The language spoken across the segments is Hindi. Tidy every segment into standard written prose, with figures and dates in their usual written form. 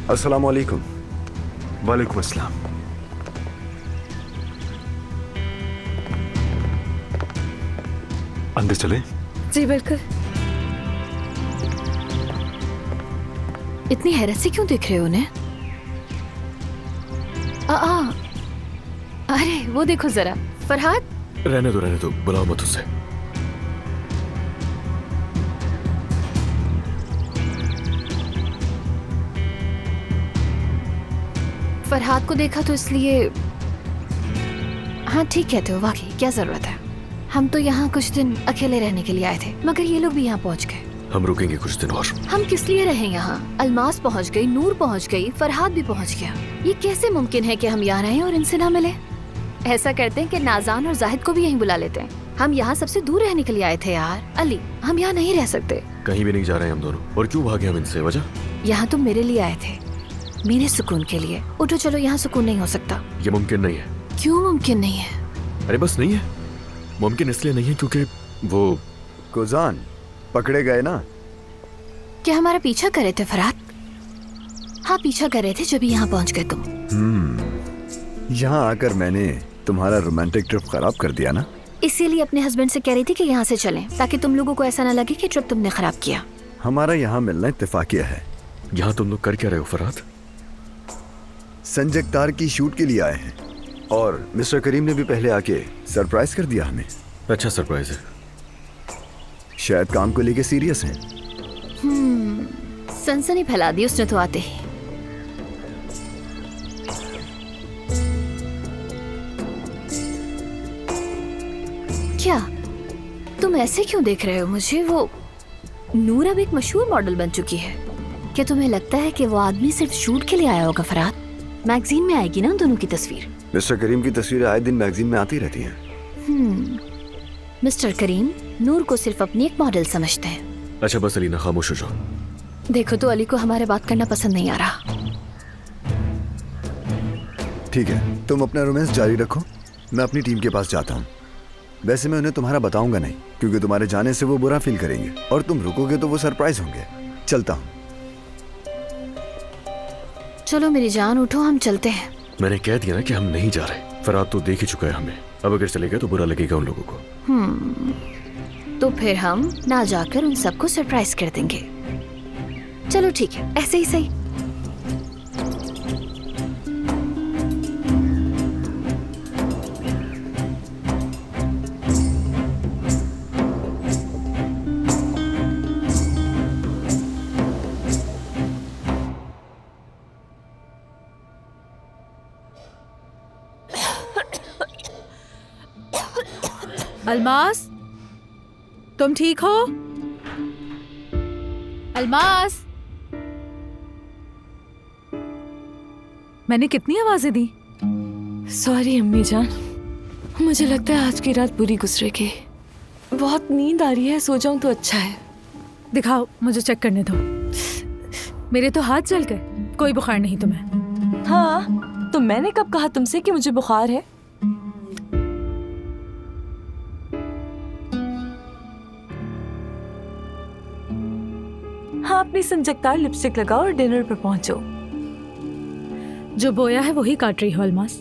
अस्सलाम वालेकुम। वालेकुम अस्सलाम। अंदर चले? जी बिल्कुल। इतनी हैरत से क्यों देख रहे हो उन्हें? अरे वो देखो जरा, फरहाद। रहने दो, बुलाओ मत उसे। फरहाद को देखा तो इसलिए। हाँ ठीक कहते हो, वाकई क्या जरूरत है। हम तो यहाँ कुछ दिन अकेले रहने के लिए आए थे, मगर ये लोग भी यहाँ पहुँच गए। हम रुकेंगे कुछ दिन और। हम किस लिए रहें यहाँ? अलमास पहुँच गई, नूर पहुँच गई, फरहाद भी पहुँच गया। ये कैसे मुमकिन है कि हम यहाँ रहें और इनसे ना मिले? ऐसा करते हैं कि नाज़ान और जाहिद को भी यहीं बुला लेते हैं। हम यहाँ सबसे दूर रहने के लिए आए थे यार। अली, हम यहाँ नहीं रह सकते। कहीं भी नहीं जा रहे हम दोनों। और क्यों भागे हम इनसे? वजह? यहाँ तुम मेरे लिए आए थे, मेरे सुकून के लिए। उठो चलो, यहाँ सुकून नहीं हो सकता। ये मुमकिन नहीं है। क्यों मुमकिन नहीं है? अरे बस नहीं है। मुमकिन इसलिए नहीं है क्योंकि वो कुजान पकड़े गए ना। क्या हमारा पीछा कर रहे थे फरहाद? हाँ पीछा कर रहे थे, जब यहाँ पहुँच गए तुम। यहाँ आकर मैंने तुम्हारा रोमांटिक ट्रिप खराब कर दिया ना। इसीलिए अपने हस्बैंड से कह रही थी कि यहाँ से चलें, ताकि तुम लोगों को ऐसा ना लगे कि ट्रिप तुमने खराब किया। हमारा यहाँ मिलना इत्तेफाकिया है। यहाँ तुम लोग कर क्या रहे हो फरहाद? संजय अख्तार की शूट के लिए आए हैं और मिस्टर करीम ने भी पहले आके सरप्राइज कर दिया हमें। अच्छा सरप्राइज है। शायद काम को लेके सीरियस हैं। सनसनी फैला दी उसने तो आते ही। क्या तुम ऐसे क्यों देख रहे हो मुझे? वो नूर अब एक मशहूर मॉडल बन चुकी है। क्या तुम्हें लगता है कि वो आदमी सिर्फ शूट के लिए आया होगा फरहाद? मैगजीन में आएगी ना उन दोनों की तस्वीर। मिस्टर करीम की तस्वीरें आए दिन मैगजीन में आती रहती हैं। मिस्टर करीम नूर को सिर्फ अपनी एक मॉडल समझते हैं। अच्छा बस अलीना, खामोश हो जाओ। देखो तो अली को हमारे बात करना पसंद नहीं आ रहा। ठीक है, तुम अपना रोमांस जारी रखो, मैं अपनी टीम के पास जाता हूँ। वैसे मैं उन्हें तुम्हारा बताऊंगा नहीं, क्योंकि तुम्हारे जाने से वो बुरा फील करेंगे और तुम रुकोगे तो वो सरप्राइज होंगे। चलता हूँ। चलो मेरी जान, उठो हम चलते हैं। मैंने कह दिया ना कि हम नहीं जा रहे। फरहाद तो देख ही चुका है हमें। अब अगर चले गए तो बुरा लगेगा उन लोगों को। तो फिर हम ना जाकर उन सबको सरप्राइज कर देंगे। चलो ठीक है, ऐसे ही सही। अलमास, तुम ठीक हो? अलमास, मैंने कितनी आवाजें दी? सॉरी अम्मी जान, मुझे लगता है आज की रात बुरी गुजरेगी। बहुत नींद आ रही है, सो जाऊं तो अच्छा है। दिखाओ, मुझे चेक करने दो। मेरे तो हाथ जल गए। कोई बुखार नहीं तुम्हें? हाँ, तो मैंने कब कहा तुमसे कि मुझे बुखार है? हाँ, अपनी संजकदार लिपस्टिक लगाओ और डिनर पे पहुंचो। जो बोया है वही काट रही हो अलमास।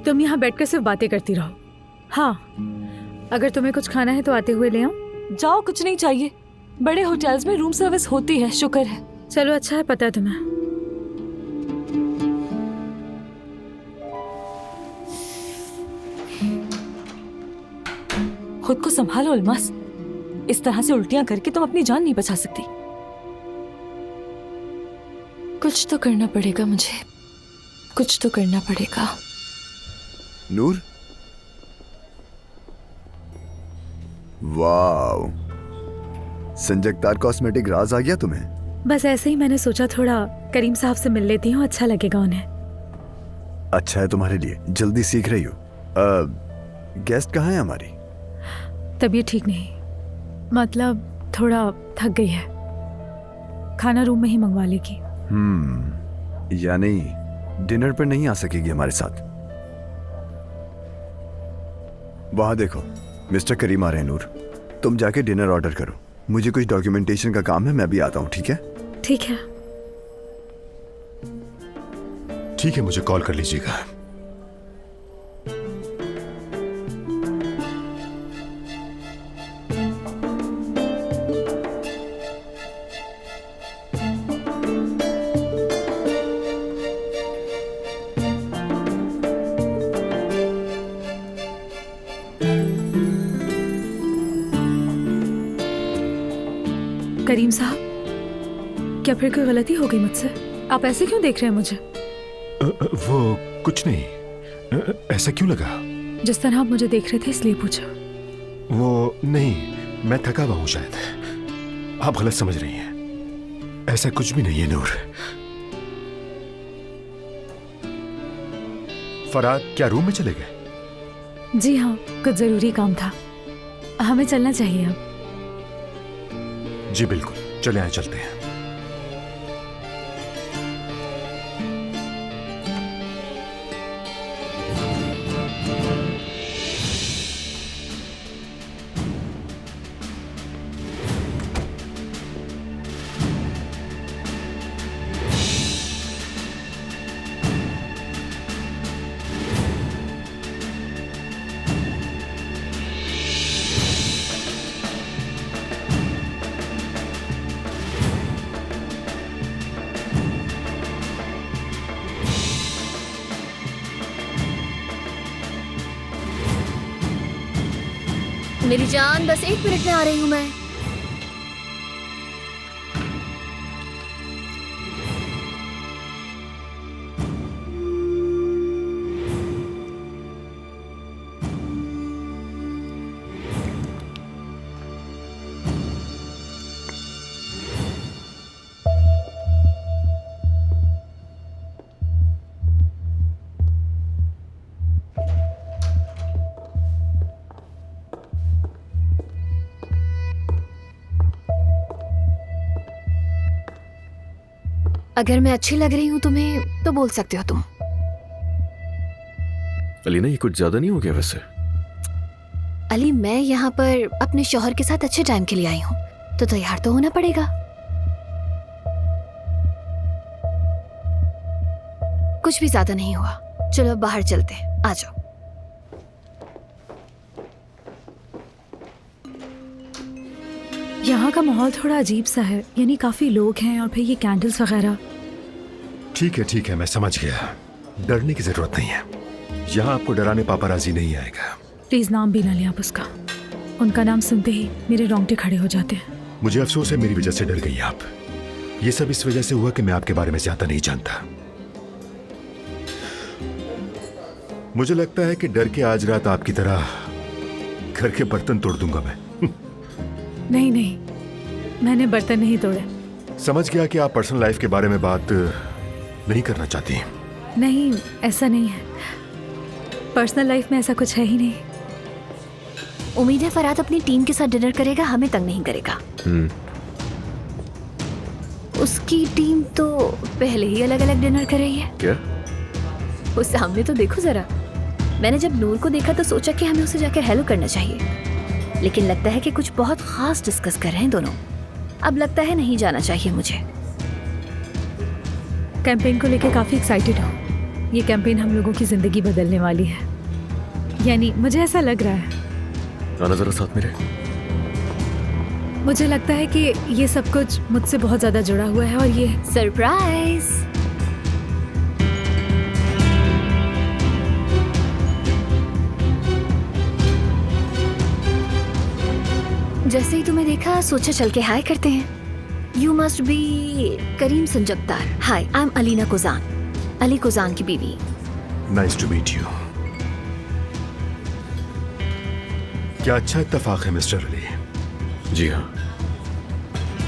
तुम यहाँ बैठकर सिर्फ बातें करती रहो। हाँ, अगर तुम्हें कुछ खाना है तो आते हुए ले आओ। जाओ, कुछ नहीं चाहिए। बड़े होटल्स में रूम सर्विस होती है, शुक्र है। चलो अच्छा है, पता है तुम्हें। खुद को संभालो अलमास। इस तरह से उल्टियां करके तुम अपनी जान नहीं बचा सकती। कुछ तो करना पड़ेगा मुझे, कुछ तो करना पड़ेगा। नूर, वाव, संजय अख्तार कॉस्मेटिक राज आ गया तुम्हें? बस ऐसे ही मैंने सोचा थोड़ा करीम साहब से मिल लेती हूँ, अच्छा लगेगा उन्हें। अच्छा है तुम्हारे लिए, जल्दी सीख रही हो। गेस्ट कहाँ है हमारी? तबीयत ठीक नहीं, मतलब थोड़ा थक गई है। खाना रूम में ही मंगवा लेगी। यानी डिनर पर नहीं आ सकेगी हमारे साथ। वहां देखो, मिस्टर करीम आ रहे हैं। नूर, तुम जाके डिनर ऑर्डर करो। मुझे कुछ डॉक्यूमेंटेशन का काम है, मैं भी आता हूँ। ठीक है? ठीक है। ठीक है, मुझे कॉल कर लीजिएगा। करीम साहब, क्या फिर कोई गलती हो गई मुझसे? आप ऐसे क्यों देख रहे हैं मुझे? वो कुछ नहीं। ऐसा क्यों लगा? जिस तरह आप मुझे देख रहे थे इसलिए पूछा। वो नहीं, मैं थका हुआ हूं शायद। आप गलत समझ रही हैं। ऐसा कुछ भी नहीं है नूर। फराद क्या रूम में चले गए? जी हाँ, कुछ जरूरी काम था। हमें चलना चाहिए अब। जी बिल्कुल, चले आए, चलते हैं। मेरी जान, बस 1 मिनट में आ रही हूँ मैं। अगर मैं अच्छी लग रही हूँ तुम्हें तो बोल सकते हो तुम। अलीना, ये कुछ ज्यादा नहीं हो गया वैसे? अली, मैं यहाँ पर अपने शौहर के साथ अच्छे टाइम के लिए आई हूँ, तो तैयार तो होना पड़ेगा। कुछ भी ज्यादा नहीं हुआ। चलो बाहर चलते हैं, आ जाओ। यहाँ का माहौल थोड़ा अजीब सा है, यानी काफी लोग हैं और फिर ये कैंडल्स वगैरह। ठीक है, मैं समझ गया। डरने की जरूरत नहीं है। यहाँ आपको डराने पापाराजी नहीं आएगा। प्लीज नाम भी ना लें आप उसका। उनका नाम सुनते ही मेरे रोंगटे खड़े हो जाते हैं। मुझे अफसोस है, मेरी वजह से डर गई आप। ये सब इस वजह से हुआ कि मैं आपके बारे में ज्यादा नहीं जानता। मुझे लगता है कि डर के आज रात आपकी तरह घर के बर्तन तोड़ दूंगा मैं। नहीं नहीं, मैंने बर्तन नहीं तोड़े। समझ गया कि आप पर्सनल लाइफ के बारे में बात नहीं करना चाहती। नहीं, ऐसा नहीं है। पर्सनल लाइफ में ऐसा कुछ है ही नहीं। उम्मीद है फराद अपनी टीम के साथ डिनर करेगा, हमें तंग नहीं करेगा। उसकी टीम तो पहले ही अलग अलग डिनर कर रही है। क्या? उस सामने तो देखो जरा। मैंने जब नूर को देखा तो सोचा कि हमें उसे जाकर हेलो करना चाहिए, लेकिन लगता है कि कुछ बहुत खास डिस्कस कर रहे हैं दोनों। अब लगता है नहीं जाना चाहिए मुझे। कैंपेन को लेकर काफी एक्साइटेड हूँ। ये कैंपेन हम लोगों की जिंदगी बदलने वाली है, यानी मुझे ऐसा लग रहा है। आना जरा साथ मेरे। मुझे लगता है कि ये सब कुछ मुझसे बहुत ज्यादा जुड़ा हुआ है और ये सरप्राइज। जैसे ही तुम्हें देखा सोचा चल के हाय करते हैं। यू मस्ट बी करीम संजक्तार। Hi, I am Alina Kujan, Ali Kujan की बीवी। Nice to meet you. क्या अच्छा इत्तेफाक है मिस्टर अली। जी हाँ,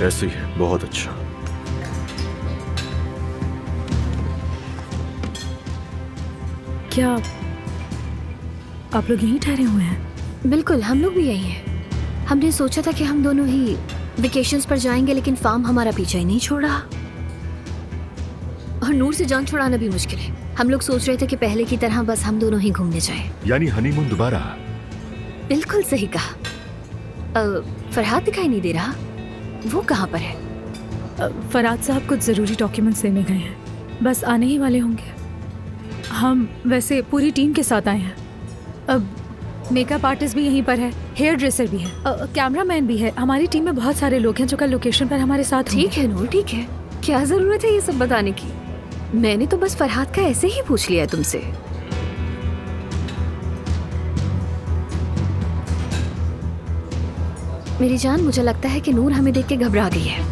ऐसे ही है, बहुत अच्छा। क्या आप लोग यहीं ठहरे हुए हैं? बिल्कुल, हम लोग भी यही हैं। हमने सोचा था कि हम दोनों ही वेकेशंस पर जाएंगे, लेकिन फार्म हमारा पीछा ही नहीं छोड़ रहा और नूर से जान छुड़ाना भी मुश्किल है। हम लोग सोच रहे थे कि पहले की तरह बस हम दोनों ही घूमने जाएं। यानी हनीमून दोबारा? बिल्कुल सही कहा। फरहाद दिखाई नहीं दे रहा, वो कहाँ पर है? फराद साहब कुछ जरूरी डॉक्यूमेंट्स लेने गए हैं, बस आने ही वाले होंगे। हम वैसे पूरी टीम के साथ आए हैं। अब मेकअप आर्टिस्ट भी यहीं पर है, हेयर ड्रेसर भी है, कैमरामैन भी है। हमारी टीम में बहुत सारे लोग हैं जो कल लोकेशन पर हमारे साथ होंगे। ठीक है नूर, ठीक है, क्या जरूरत है ये सब बताने की? मैंने तो बस फरहाद का ऐसे ही पूछ लिया है तुमसे। मेरी जान, मुझे लगता है कि नूर हमें देख के घबरा गई है।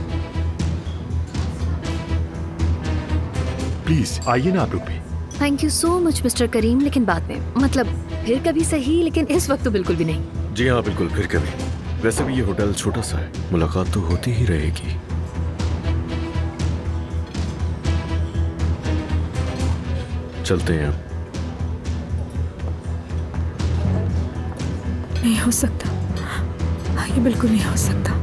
प्लीज आइए ना आप लोग भी। Thank you so much mister Karim, लेकिन बाद में, मतलब फिर कभी सही, लेकिन इस वक्त तो बिल्कुल भी नहीं। जी हाँ बिल्कुल, फिर कभी। वैसे भी ये होटल छोटा सा है, मुलाकात तो होती ही रहेगी। चलते हैं अब। नहीं हो सकता, ये बिल्कुल नहीं हो सकता।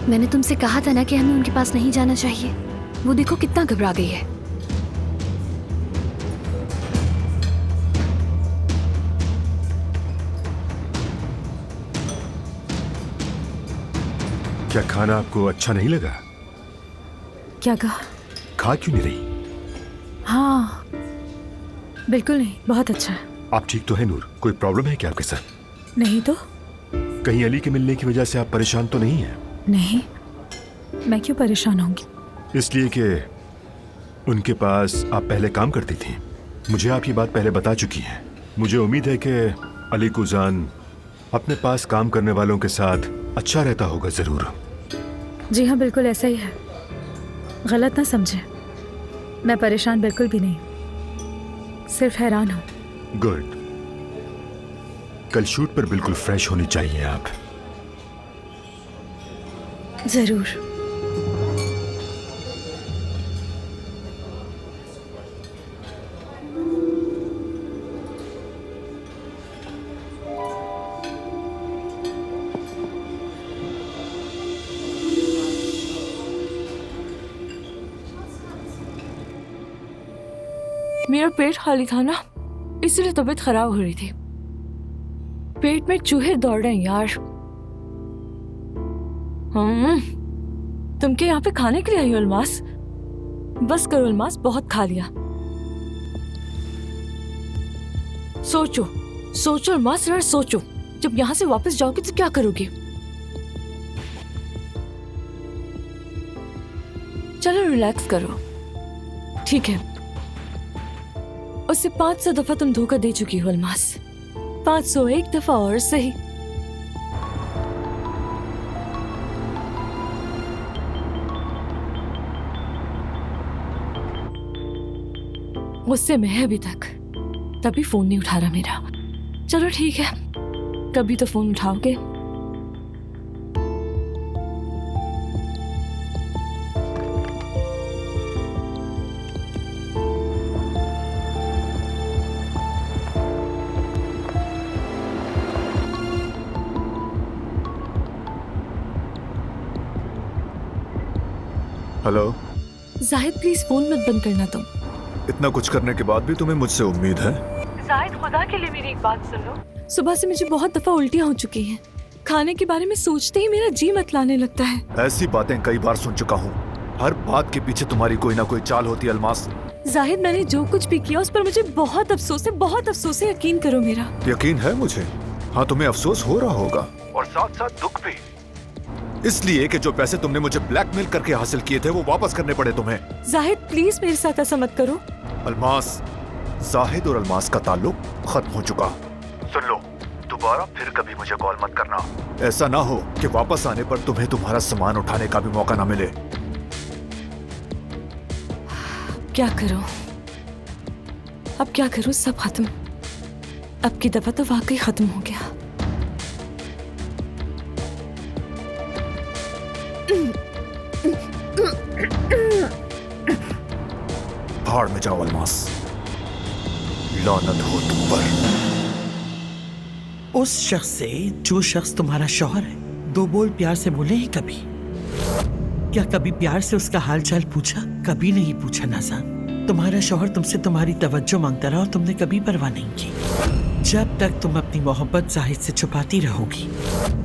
मैंने तुमसे कहा था ना कि हमें उनके पास नहीं जाना चाहिए। वो देखो कितना घबरा गई है। क्या खाना आपको अच्छा नहीं लगा? क्या कहा? खा क्यों नहीं रही? हाँ बिल्कुल नहीं, बहुत अच्छा है। आप ठीक तो है नूर? कोई प्रॉब्लम है क्या आपके साथ? नहीं तो कहीं अली के मिलने की वजह से आप परेशान तो नहीं हैं? नहीं, मैं क्यों परेशान होंगी? इसलिए कि उनके पास आप पहले काम करती थी। मुझे आप ये बात पहले बता चुकी हैं। मुझे उम्मीद है कि अली कुजान अपने पास काम करने वालों के साथ अच्छा रहता होगा जरूर। जी हाँ बिल्कुल ऐसा ही है, गलत ना समझे। मैं परेशान बिल्कुल भी नहीं, सिर्फ हैरान हूँ। गुड। कल शूट पर बिल्कुल फ्रेश होनी चाहिए आप। जरूर। मेरा पेट खाली था ना, इसलिए तबीयत खराब हो रही थी। पेट में चूहे दौड़ रहे हैं यार। तुम क्या यहाँ पे खाने के लिए आई हो अल्मास? बस करो अल्मास, बहुत खा लिया। सोचो सोचो अल्मास, यार सोचो, जब यहाँ से वापस जाओगे तो क्या करोगे? चलो रिलैक्स करो, ठीक है। उससे 500 दफा तुम धोखा दे चुकी हो अल्मास, 501 दफा और सही। गुस्से में है अभी तक, तभी फोन नहीं उठा रहा मेरा। चलो ठीक है, कभी तो फोन उठाओगे। हेलो। जाहिद प्लीज फोन मत बंद करना तुम। इतना कुछ करने के बाद भी तुम्हें मुझसे उम्मीद है? जाहिद खुदा के लिए मेरी एक बात सुन लो। सुबह से मुझे बहुत दफा उल्टियां हो चुकी हैं। खाने के बारे में सोचते ही मेरा जी मतलाने लगता है। ऐसी बातें कई बार सुन चुका हूँ। हर बात के पीछे तुम्हारी कोई ना कोई चाल होती है अल्मास। जाहिद मैंने जो कुछ भी किया उस पर मुझे बहुत अफसोस है, बहुत अफसोस है, यकीन करो मेरा। यकीन है मुझे। हाँ, तुम्हें अफसोस हो रहा होगा और साथ साथ दुख भी, इसलिए कि जो पैसे तुमने मुझे ब्लैकमेल करके हासिल किए थे वो वापस करने पड़े तुम्हें। जाहिद प्लीज मेरे साथ ऐसा मत करो। अल्मास, जाहिद और अल्मास का ताल्लुक खत्म हो चुका। सुन लो, दोबारा फिर कभी मुझे कॉल मत करना। ऐसा ना हो कि वापस आने पर तुम्हें तुम्हारा सामान उठाने का भी मौका ना मिले। क्या करूं अब, क्या करूं? सब खत्म। अब की दफा तो वाकई खत्म हो गया। भाड़ में जाओ अल्मास, लानत हो तुम पर। उस शख्स से जो शख्स तुम्हारा शौहर है, 2 बोल प्यार से बोले हैं कभी? क्या कभी प्यार से उसका हाल चाल पूछा? कभी नहीं पूछा नाज़ान। तुम्हारा शौहर तुमसे तुम्हारी तवज्जो मांगता रहा और तुमने कभी परवाह नहीं की। जब तक तुम अपनी मोहब्बत जाहिद से छुपाती रहोगी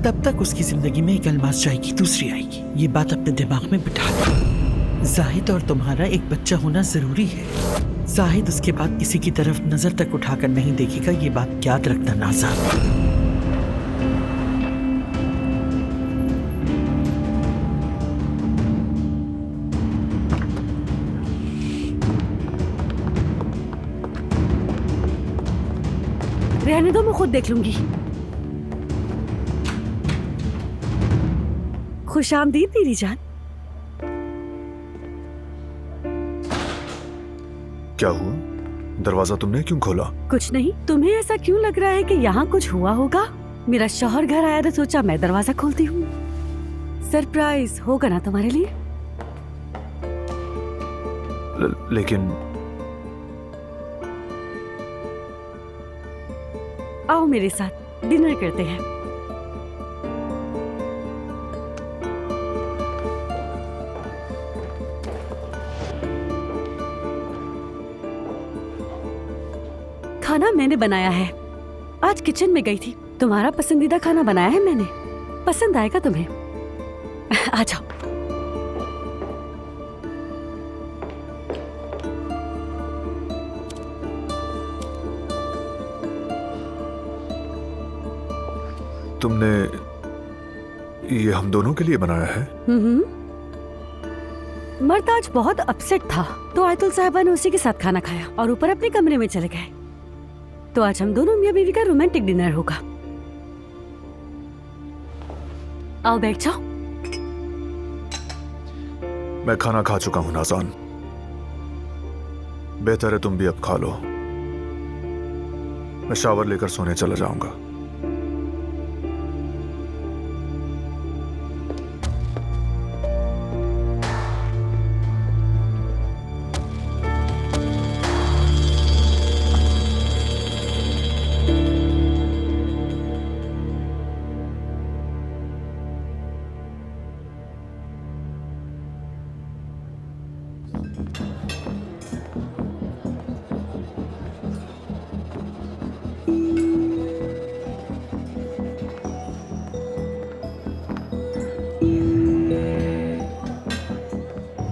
तब तक उसकी जिंदगी में एक अलमास जाएगी, दूसरी आएगी। ये बात अपने दिमाग में बिठा लो। जाहिद और तुम्हारा एक बच्चा होना जरूरी है। जाहिद उसके बाद किसी की तरफ नजर तक उठाकर नहीं देखेगा, ये बात याद रखना नाज़ा। रहने दो, मैं खुद देख लूंगी। खुशामदीद मेरी जान। क्या हुआ? दरवाजा तुमने क्यों खोला? कुछ नहीं, तुम्हें ऐसा क्यों लग रहा है कि यहाँ कुछ हुआ होगा? मेरा शौहर घर आया तो सोचा मैं दरवाजा खोलती हूँ। सरप्राइज होगा ना तुम्हारे लिए? लेकिन आओ मेरे साथ डिनर करते हैं। खाना मैंने बनाया है। आज किचन में गई थी, तुम्हारा पसंदीदा खाना बनाया है मैंने। पसंद आएगा तुम्हें। आ जाओ। तुमने ये हम दोनों के लिए बनाया है? मर्द आज बहुत अपसेट था तो आयतुल साहिबा ने उसी के साथ खाना खाया और ऊपर अपने कमरे में चले गए। तो आज हम दोनों मियां बीवी का रोमांटिक डिनर होगा। आओ बैठ जाओ। मैं खाना खा चुका हूं नाज़ान। बेहतर है तुम भी अब खा लो। मैं शावर लेकर सोने चला जाऊंगा।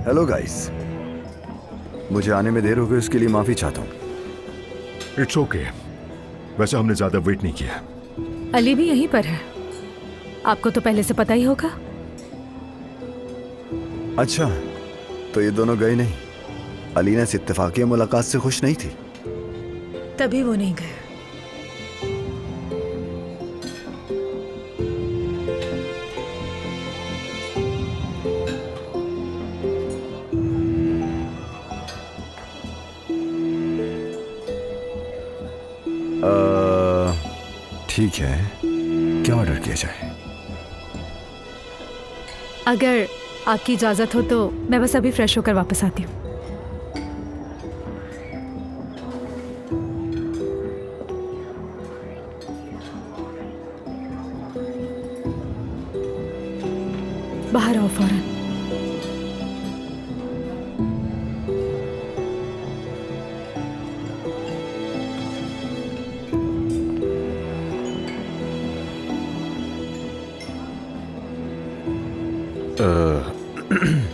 हेलो गाइस, मुझे आने में देर हो गई उसके लिए माफी चाहता हूँ। It's okay. वैसे हमने ज्यादा वेट नहीं किया। अली भी यहीं पर है, आपको तो पहले से पता ही होगा। अच्छा, तो ये दोनों गए नहीं? अलीना इस इत्तेफाकिया मुलाकात से खुश नहीं थी? तभी वो नहीं गए। ठीक है, क्या ऑर्डर किया जाए? अगर आपकी इजाजत हो तो मैं बस अभी फ्रेश होकर वापस आती हूँ। बाहर आओ फौरन।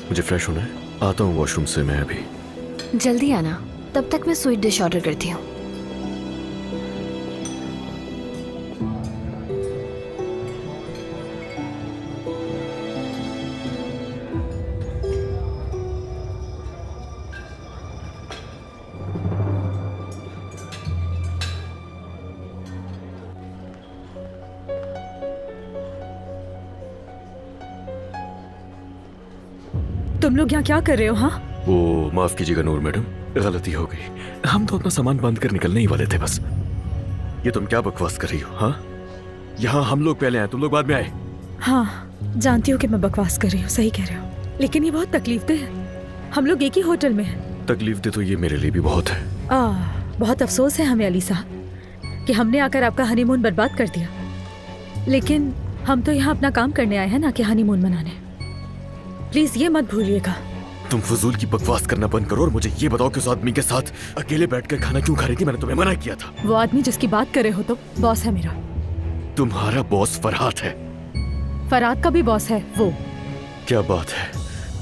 मुझे फ्रेश होना है, आता हूँ वॉशरूम से मैं अभी। जल्दी आना, तब तक मैं स्वीट डिश ऑर्डर करती हूँ। तुम लोग यहाँ क्या कर रहे हो? हाँ, वो माफ कीजिएगा नूर मैडम, गलती हो गई। हम तो अपना सामान बांध कर निकलने ही वाले थे बस। ये तुम क्या बकवास कर रही हो? हाँ, यहाँ हम लोग पहले आए, तुम लोग बाद में आए। हाँ, जानती हूँ कि मैं बकवास कर रही हूँ, सही कह रहे हो, लेकिन ये बहुत तकलीफदेह है। हम लोग एक ही होटल में हैं। तकलीफ दे तो ये मेरे लिए भी बहुत है। बहुत अफसोस है हमें अली साहब कि हमने आकर आपका हनीमून बर्बाद कर दिया, लेकिन हम तो यहाँ अपना काम करने आए हैं ना कि हनीमून मनाने। प्लीज ये मत भूलिएगा, तुम फजूल की बकवास करना बंद करो और मुझे ये बताओ कि उस आदमी के साथ अकेले बैठकर खाना क्यों खा रही थी? मैंने तुम्हें मना किया था। वो आदमी जिसकी बात कर रहे हो तो बॉस है मेरा। तुम्हारा बॉस फरहाद है। फरहाद का भी बॉस है वो। क्या बात है,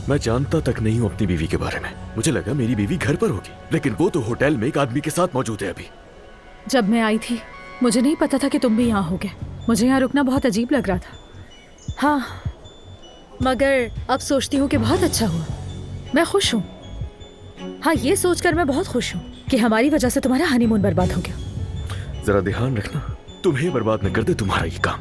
मैं जानता तक नहीं हूँ अपनी बीवी के बारे में। मुझे लगा मेरी बीवी घर पर होगी, लेकिन वो तो होटल में एक आदमी के साथ मौजूद है अभी। जब मैं आई थी मुझे नहीं पता था कि तुम भी यहाँ होगे। मुझे यहाँ रुकना बहुत अजीब लग रहा था। हाँ, मगर अब सोचती हूँ कि बहुत अच्छा हुआ। मैं खुश हूँ। हाँ, ये सोचकर मैं बहुत खुश हूँ कि हमारी वजह से तुम्हारा हनीमून बर्बाद हो गया। जरा ध्यान रखना, तुम्हें बर्बाद न कर दे तुम्हारा ये काम।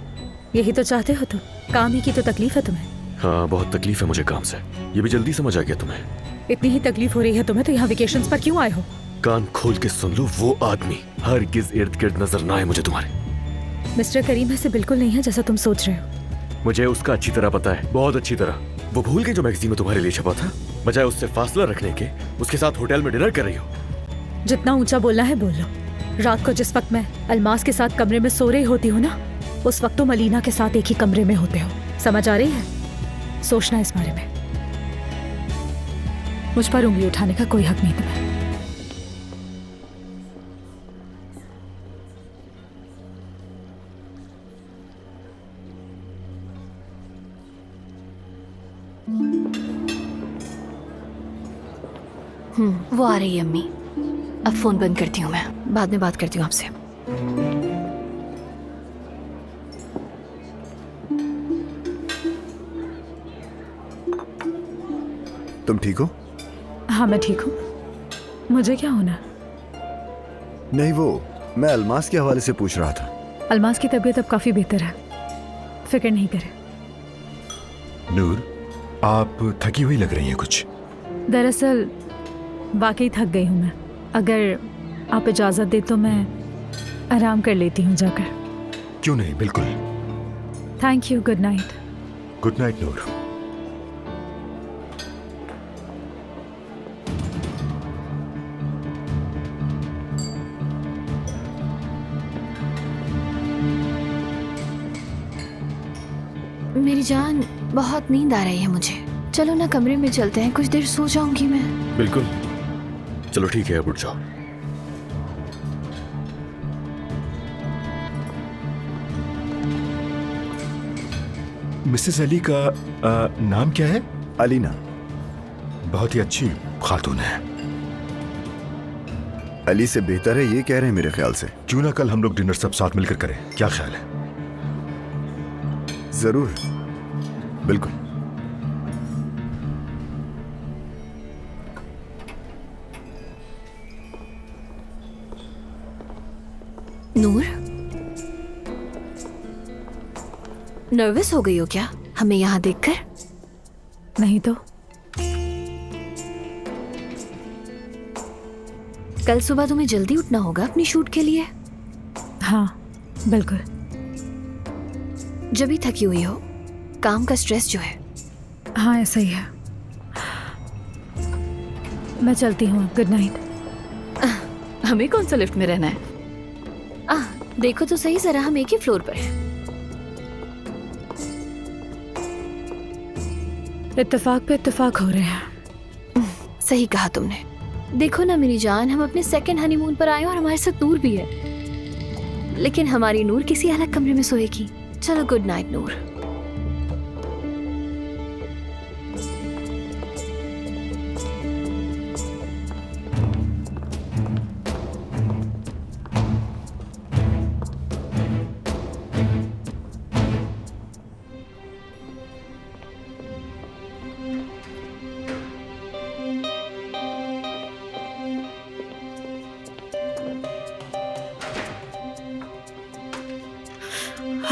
यही तो चाहते हो तुम। काम ही की तो तकलीफ है तुम्हें। हाँ, बहुत तकलीफ है मुझे काम से। ये भी जल्दी समझ आ गया तुम्हें। इतनी ही तकलीफ हो रही है तुम्हें तो यहाँ वेकेशंस पर क्यों आए हो? कान खोल के सुन लो, वो आदमी हरगिज इर्द गिर्द नजर ना आए मुझे तुम्हारे। मिस्टर करीम ऐसे बिल्कुल नहीं है जैसा तुम सोच रहे हो। मुझे उसका अच्छी तरह पता है, बहुत अच्छी तरह। वो भूल गई जो मैगजीन में तुम्हारे लिए छपा था? बजाय उससे फासला रखने के उसके साथ होटल में डिनर कर रही हो। जितना ऊंचा बोलना है बोल लो। रात को जिस वक्त मैं अलमास के साथ कमरे में सो रही होती हूँ ना, उस वक्त तुम अलीना के साथ एक ही कमरे में होते हो। समझ आ रही है? सोचना इस बारे में। मुझ पर उंगली उठाने का कोई हक नहीं तुम्हें। वो आ रही है अम्मी। अब फोन बंद करती हूँ मैं, बाद में बात करती हूँ आपसे। तुम ठीक हो? हाँ, मैं ठीक हूँ। मुझे क्या होना? नहीं, वो मैं अलमास के हवाले से पूछ रहा था। अलमास की तबीयत अब काफी बेहतर है, फिक्र नहीं करें। नूर, आप थकी हुई लग रही हैं कुछ। दरअसल वाकई थक गई हूँ मैं। अगर आप इजाज़त दे तो मैं आराम कर लेती हूँ जाकर। क्यों नहीं, बिल्कुल। Thank you. Good night. Good night Noor. मेरी जान, बहुत नींद आ रही है मुझे। चलो ना कमरे में चलते हैं, कुछ देर सो जाऊंगी मैं। बिल्कुल, चलो ठीक है, अब उठ जाओ। मिसेस अली का नाम क्या है? अलीना। बहुत ही अच्छी खातून है। अली से बेहतर है ये कह रहे हैं मेरे ख्याल से। क्यों ना कल हम लोग डिनर सब साथ मिलकर करें, क्या ख्याल है? जरूर, बिल्कुल। नूर, नर्वस हो गई हो क्या हमें यहाँ देखकर? नहीं तो। कल सुबह तुम्हें जल्दी उठना होगा अपनी शूट के लिए। हाँ, बिल्कुल। जब भी थकी हुई हो, काम का स्ट्रेस जो है। हाँ, ऐसा ही है। मैं चलती हूँ। Good night. हमें कौन सा लिफ्ट में रहना है? देखो तो सही जरा, हम एक ही फ्लोर पर हैं। इत्तेफाक पे इत्तेफाक हो रहे हैं। सही कहा तुमने। देखो ना मेरी जान, हम अपने सेकंड हनीमून पर आए और हमारे साथ नूर भी है, लेकिन हमारी नूर किसी अलग कमरे में सोएगी। चलो गुड नाइट नूर।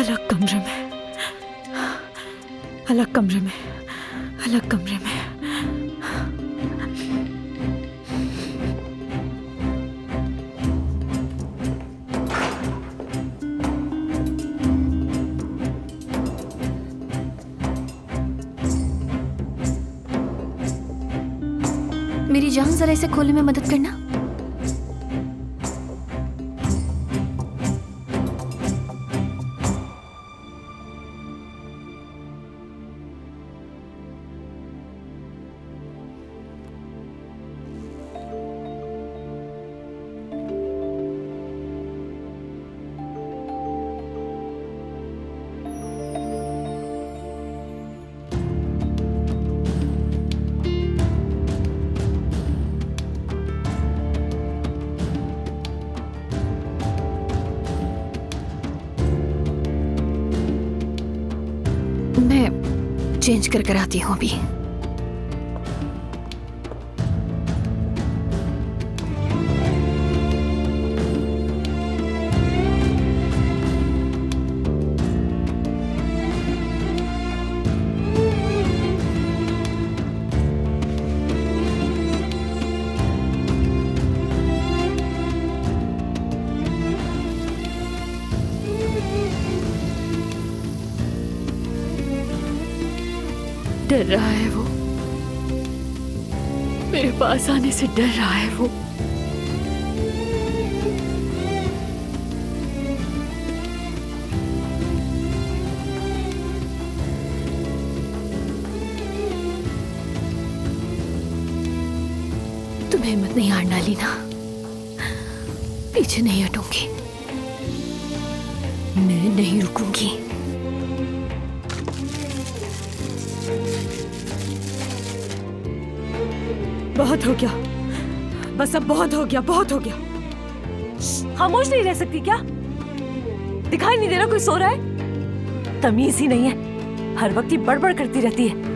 अलग कमरे में, अलग कमरे में, अलग कमरे में। मेरी जान, जरा इसे खोलने में मदद करना। चेंज कर कर आती हूँ अभी। डर रहा है वो, मेरे पास आने से डर रहा है वो। तुम्हें हिम्मत नहीं हारना लीना, पीछे नहीं हटूंगी, मैं नहीं रुकूंगी। बहुत हो गया, बस अब बहुत हो गया, बहुत हो गया। खामोश नहीं रह सकती क्या? दिखाई नहीं दे रहा कोई सो रहा है? तमीज ही नहीं है, हर वक्त ही बड़बड़ करती रहती है।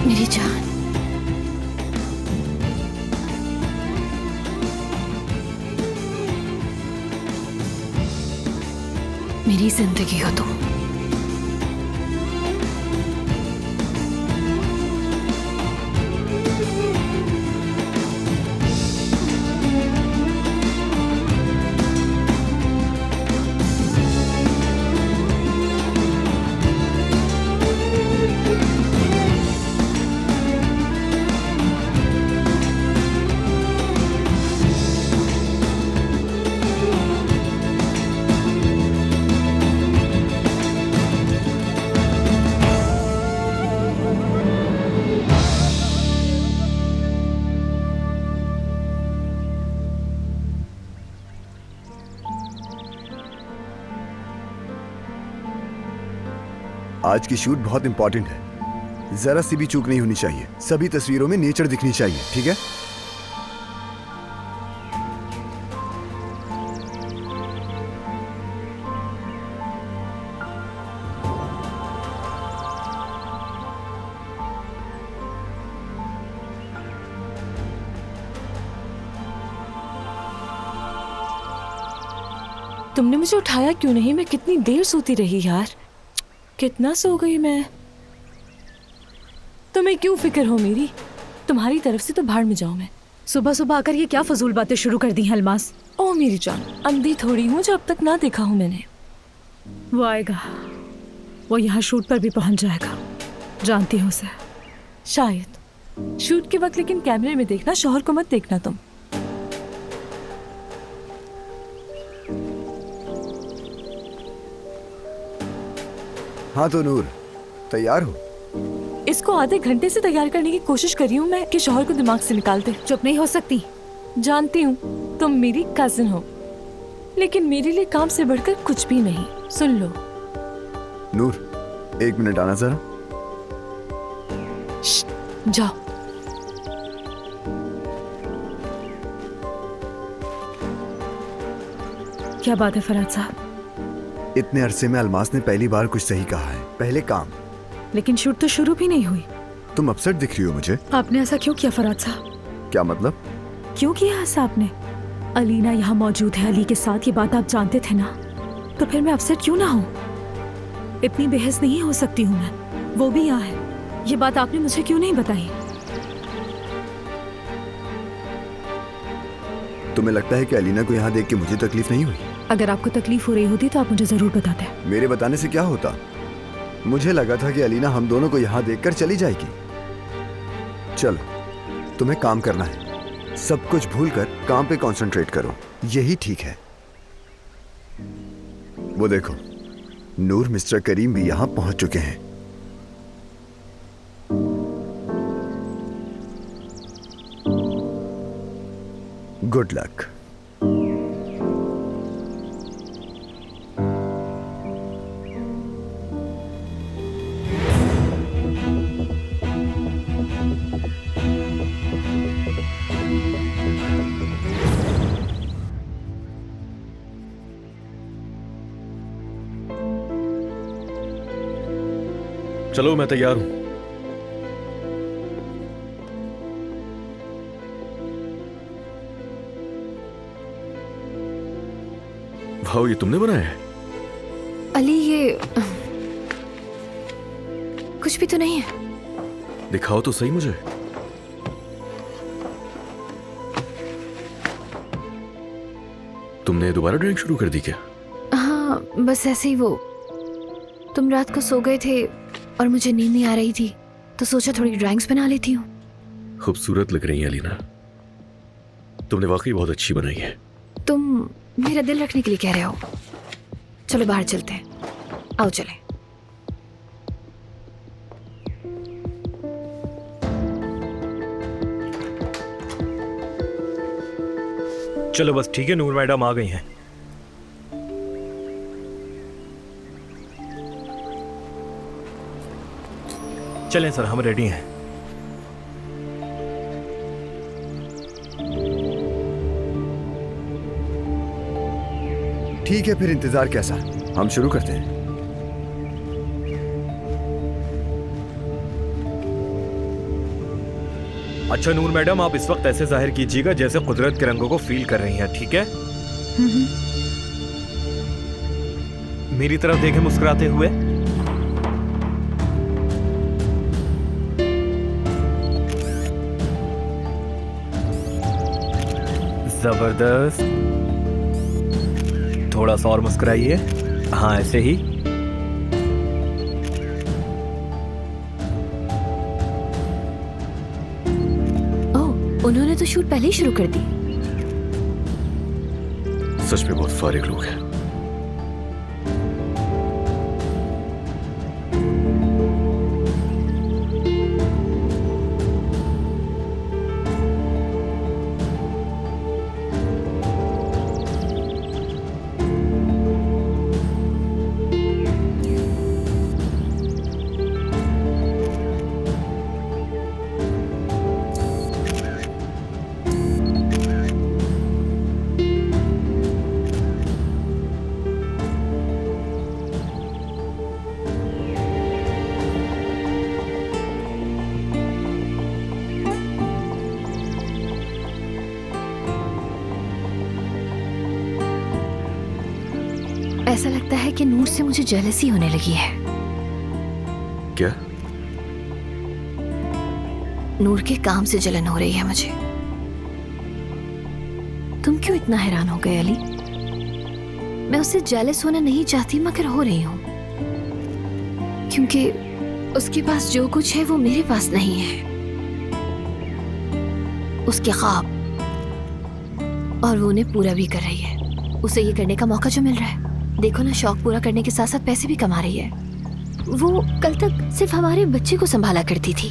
मेरी जान, मेरी जिंदगी हो तुम। आज की शूट बहुत इंपॉर्टेंट है, जरा सी भी चूक नहीं होनी चाहिए। सभी तस्वीरों में नेचर दिखनी चाहिए, ठीक है? तुमने मुझे उठाया क्यों नहीं? मैं कितनी देर सोती रही यार, कितना सो गई मैं। तुम्हें क्यों फिक्र हो मेरी? तुम्हारी तरफ से तो भाड़ में जाऊं मैं। सुबह सुबह आकर ये क्या फजूल बातें शुरू कर दी हैं अल्मास? ओ मेरी जान, अंधी थोड़ी हूँ जो अब तक ना देखा हूँ मैंने। वो आएगा, वो यहाँ शूट पर भी पहुंच जाएगा, जानती हूँ उसे। शायद शूट के वक्त, लेकिन कैमरे में देखना, शौहर को मत देखना तुम। हाँ तो नूर, तैयार हो? इसको आधे घंटे से तैयार करने की कोशिश कर रही हूँ मैं कि शौहर को दिमाग से निकाल दे। चुप नहीं हो सकती। जानती हूँ तुम मेरी कजिन हो, लेकिन मेरे लिए काम से बढ़कर कुछ भी नहीं। सुन लो नूर, 1 मिनट आना जरा। जाओ। क्या बात है फराज साहब? इतने अरसे में अलमास ने पहली बार कुछ सही कहा है। पहले काम। लेकिन शूट तो शुरू भी नहीं हुई। तुम अपसेट दिख रही हो मुझे। आपने ऐसा क्यों किया फराज साहब? क्या मतलब? क्यों किया ऐसा आपने? अलीना यहाँ मौजूद है, अली के साथ, ये बात आप जानते थे ना, तो फिर मैं अपसेट क्यों ना हूँ? इतनी बेहस नहीं हो सकती हूँ मैं, वो भी यहाँ है। ये बात आपने मुझे क्यों नहीं बताई? तुम्हें लगता है कि अलीना को यहाँ देख के मुझे तकलीफ नहीं हुई? अगर आपको तकलीफ हो रही होती तो आप मुझे जरूर बताते। मेरे बताने से क्या होता? मुझे लगा था कि अलीना हम दोनों को यहाँ देखकर चली जाएगी। चलो, तुम्हें काम करना है। सब कुछ भूलकर काम पे कंसंट्रेट करो, यही ठीक है। वो देखो, नूर मिस्टर करीम भी यहाँ पहुंच चुके हैं। Good luck. चलो, मैं तैयार हूं। भाव, ये तुमने बनाया है? अली, ये कुछ भी तो नहीं है। दिखाओ तो सही मुझे। तुमने दोबारा ड्राइंग शुरू कर दी क्या? हाँ, बस ऐसे ही। वो तुम रात को सो गए थे और मुझे नींद नहीं आ रही थी, तो सोचा थोड़ी ड्राइंग्स बना लेती हूँ। खूबसूरत लग रही है अलीना, तुमने वाकई बहुत अच्छी बनाई है। तुम मेरा दिल रखने के लिए कह रहे हो। चलो बाहर चलते हैं, आओ चलें। चलो बस ठीक है, नूर मैडम आ गई हैं। चलें सर, हम रेडी हैं। ठीक है, फिर इंतजार कैसा? हम शुरू करते हैं। अच्छा नूर मैडम, आप इस वक्त ऐसे जाहिर कीजिएगा जैसे कुदरत के रंगों को फील कर रही हैं, ठीक है? मेरी तरफ देखें मुस्कुराते हुए। जबरदस्त। थोड़ा सा और मुस्कुराइए। हाँ, ऐसे ही। ओह, उन्होंने तो शूट पहले ही शुरू कर दी। सच में बहुत फारिग लोग हैं। ऐसा लगता है कि नूर से मुझे जेलसी होने लगी है। क्या? नूर के काम से जलन हो रही है मुझे। तुम क्यों इतना हैरान हो गए अली? मैं उससे जेलस होना नहीं चाहती, मगर हो रही हूं, क्योंकि उसके पास जो कुछ है वो मेरे पास नहीं है। उसके ख्वाब, और वो उन्हें पूरा भी कर रही है। उसे ये करने का मौका जो मिल रहा है। देखो ना, शौक पूरा करने के साथ साथ पैसे भी कमा रही है। वो कल तक सिर्फ हमारे बच्चे को संभाला करती थी,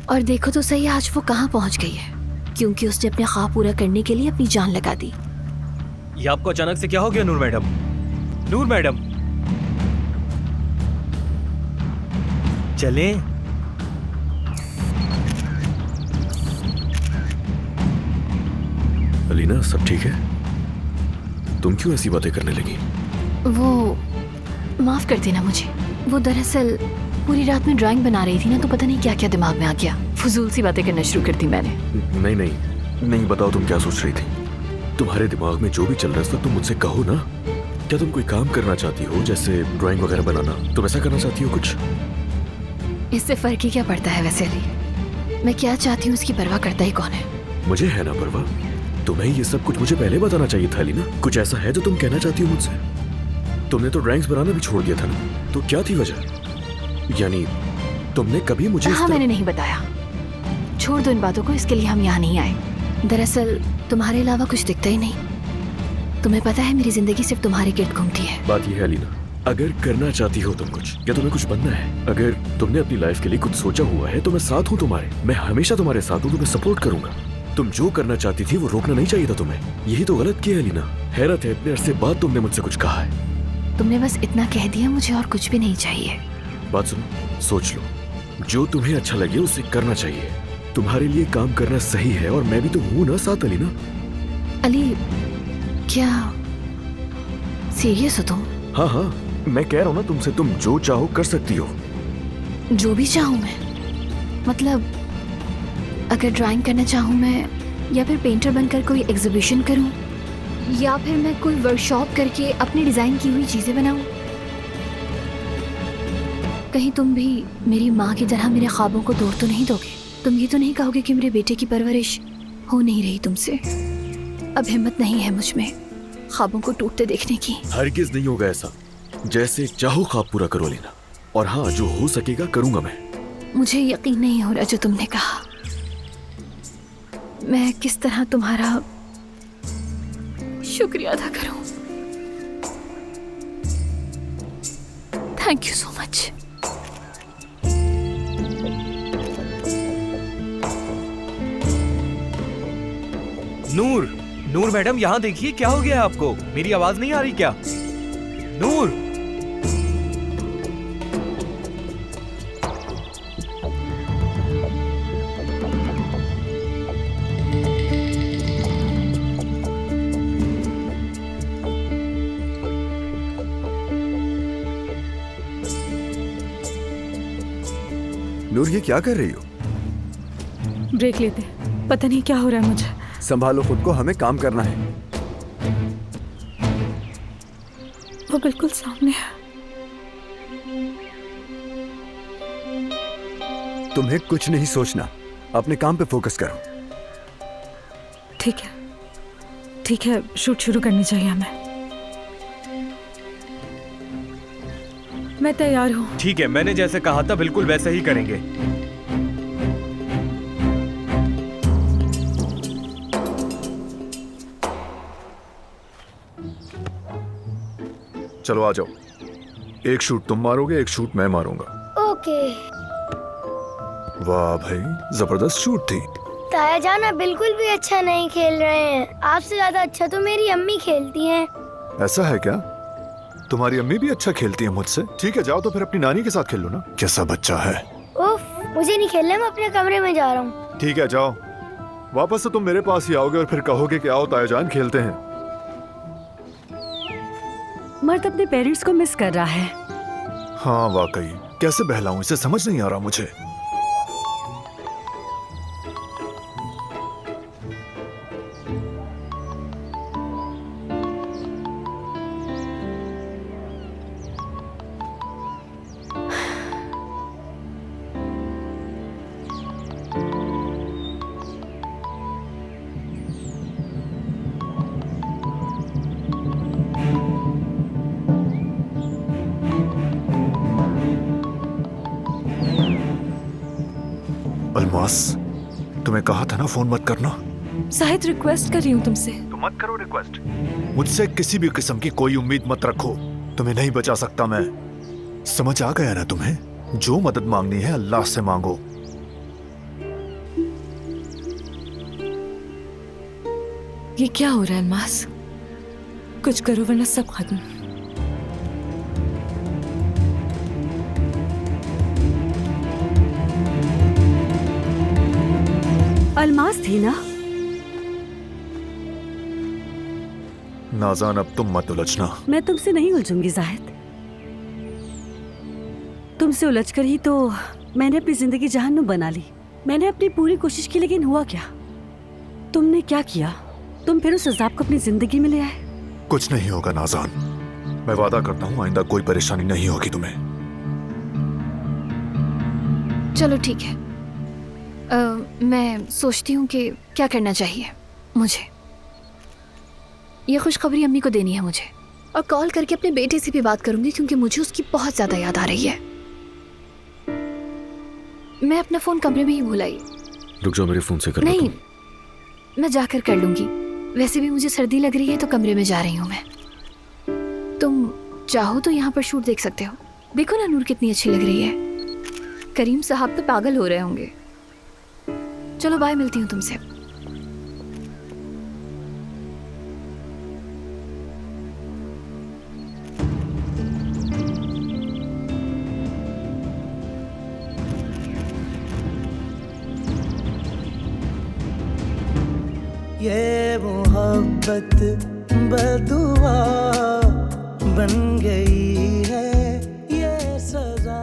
और देखो तो सही आज वो कहाँ पहुंच गई है, क्योंकि उसने अपने ख्वाब पूरा करने के लिए अपनी जान लगा दी। ये आपको अचानक से क्या हो गया नूर मैडम? नूर मैडम, चलें। अलीना, सब ठीक है? तुम क्यों ऐसी बातें करने लगी? वो माफ कर देना मुझे। वो दरअसल पूरी रात में ड्राइंग बना रही थी ना, तो पता नहीं क्या क्या दिमाग में आ गया। फजूल सी बातें करना शुरू कर दी मैंने। नहीं, बताओ तुम क्या सोच रही थी? तुम्हारे दिमाग में जो भी चल रहा है तुम मुझसे कहो ना। क्या तुम कोई काम करना चाहती हो, जैसे ड्राइंग वगैरह बनाना? तुम ऐसा करना चाहती हो कुछ? इससे फर्क ही क्या पड़ता है वैसे अली? मैं क्या चाहती हूँ उसकी परवाह करता ही कौन है? मुझे है ना परवाह। तुम्हें ये सब कुछ मुझे पहले बताना चाहिए था अलीना। कुछ ऐसा है जो तुम कहना चाहती हो मुझसे? तुमने तो ड्राइंग्स बनाना भी छोड़ दिया था ना, तो क्या थी वजह? यानी तुमने कभी मुझे हाँ, मैंने नहीं बताया। छोड़ दो इन बातों को, इसके लिए हम यहाँ नहीं आए। दरअसल तुम्हारे अलावा कुछ दिखता ही नहीं। तुम्हें पता है मेरी जिंदगी सिर्फ तुम्हारे गिर्द घूमती है। बात यह है अलीना, अगर करना चाहती हो तुम कुछ, या तुम्हें कुछ बनना है, अगर तुमने अपनी लाइफ के लिए कुछ सोचा हुआ है तो मैं साथ हूँ तुम्हारे। मैं हमेशा तुम्हारे साथ हूँ, तुम्हें सपोर्ट करूंगा। तुम जो करना चाहती थी वो रोकना नहीं चाहिए था तुम्हें। यही तो गलत किया अलीना। हैरत है, इतने अरसे बाद तुमने मुझसे कुछ कहा है। तुमने बस इतना कह दिया, मुझे और कुछ भी नहीं चाहिए। बात सुनो, सोच लो, जो तुम्हें अच्छा लगे उसे करना चाहिए। तुम्हारे लिए काम करना सही है और मैं भी तो हूँ ना साथ अलीना। अली, क्या सीरियस हो तुम? हाँ हाँ, मैं कह रहा हूँ ना तुमसे, तुम जो चाहो कर सकती हो। जो भी चाहूँ मैं? मतलब अगर ड्राइंग करना चाहूँ मैं, या फिर पेंटर बनकर कोई एग्जीबिशन करूँ, या फिर मैं कोई वर्कशॉप करके अपनी डिजाइन की हुई चीजें बनाऊँ। कहीं तुम भी मेरी माँ की तरह मेरे ख्वाबों को तोड़ तो नहीं दोगे? तुम ये तो नहीं कहोगे कि मेरे बेटे की परवरिश हो नहीं रही तुमसे? अब हिम्मत नहीं है मुझ में ख्वाबों को टूटते देखने की। हरगिज नहीं होगा ऐसा। जैसे चाहो ख्वाब पूरा करो लेना, और हाँ, जो हो सकेगा करूंगा मैं। मुझे यकीन नहीं हो रहा जो तुमने कहा। मैं किस तरह तुम्हारा शुक्रिया अदा करूं। Thank you so much. Noor madam, यहाँ देखिए, क्या हो गया है आपको? मेरी आवाज नहीं आ रही क्या? नूर! नूर, ये क्या कर रही हो? ब्रेक लेते, पता नहीं क्या हो रहा है मुझे। संभालो खुद को, हमें काम करना है। वो बिल्कुल सामने है। तुम्हें कुछ नहीं सोचना, अपने काम पे फोकस करो। ठीक है, शूट शुरू करनी चाहिए हमें। मैं तैयार हूँ। ठीक है, मैंने जैसे कहा था बिल्कुल वैसे ही करेंगे। चलो आ जाओ। एक शूट तुम मारोगे, एक शूट मैं मारूंगा। ओके। वाह भाई, जबरदस्त शूट थी। ताया जान आप बिल्कुल भी अच्छा नहीं खेल रहे हैं। आपसे ज्यादा अच्छा तो मेरी अम्मी खेलती हैं। ऐसा है क्या? तुम्हारी अम्मी भी अच्छा खेलती है मुझसे? ठीक है, जाओ तो फिर अपनी नानी के साथ खेल लो ना। कैसा बच्चा है। उफ, मुझे नहीं खेलना, मैं अपने कमरे में जा रहा हूँ। ठीक है, जाओ। वापस तो तुम मेरे पास ही आओगे और फिर कहोगे कि आओ ताया जान खेलते हैं। मर्द अपने पेरेंट्स को मिस कर रहा है। हाँ वाकई, कैसे बहलाऊं इसे, समझ नहीं आ रहा मुझे। अलमास, तुम्हें कहा था ना फोन मत करना। शायद रिक्वेस्ट कर रही हूँ तुमसे। तो मत करो रिक्वेस्ट। मुझसे किसी भी किस्म की कोई उम्मीद मत रखो। तुम्हें नहीं बचा सकता मैं। समझ आ गया ना तुम्हें? जो मदद मांगनी है अल्लाह से मांगो। ये क्या हो रहा है अलमास? कुछ करो वरना सब खत्म। अलमास थी ना? नाज़ान, अब तुम मत उलझना। मैं तुमसे नहीं उलझूंगी जाहिद। तुमसे उलझकर ही तो मैंने अपनी जिंदगी जहन्नुम बना ली। मैंने अपनी पूरी कोशिश की, लेकिन हुआ क्या? तुमने क्या किया? तुम फिर उस अजाब को अपनी जिंदगी में ले आए। कुछ नहीं होगा नाज़ान, मैं वादा करता हूँ आइंदा कोई परेशानी नहीं होगी तुम्हें। चलो ठीक है, मैं सोचती हूँ कि क्या करना चाहिए मुझे। ये खुशखबरी अम्मी को देनी है मुझे, और कॉल करके अपने बेटे से भी बात करूंगी क्योंकि मुझे उसकी बहुत ज्यादा याद आ रही है। मैं अपना फोन कमरे में ही भूल आई। रुक जाओ, मेरे फोन से कर लो नहीं, तुम। मैं जाकर कर लूंगी। वैसे भी मुझे सर्दी लग रही है तो कमरे में जा रही हूँ मैं। तुम चाहो तो यहाँ पर शूट देख सकते हो। देखो ना नूर कितनी अच्छी लग रही है। करीम साहब तो पागल हो रहे होंगे। चलो बाय, मिलती हूँ तुमसे। ये मोहब्बत बदुआ बन गई है, ये सजा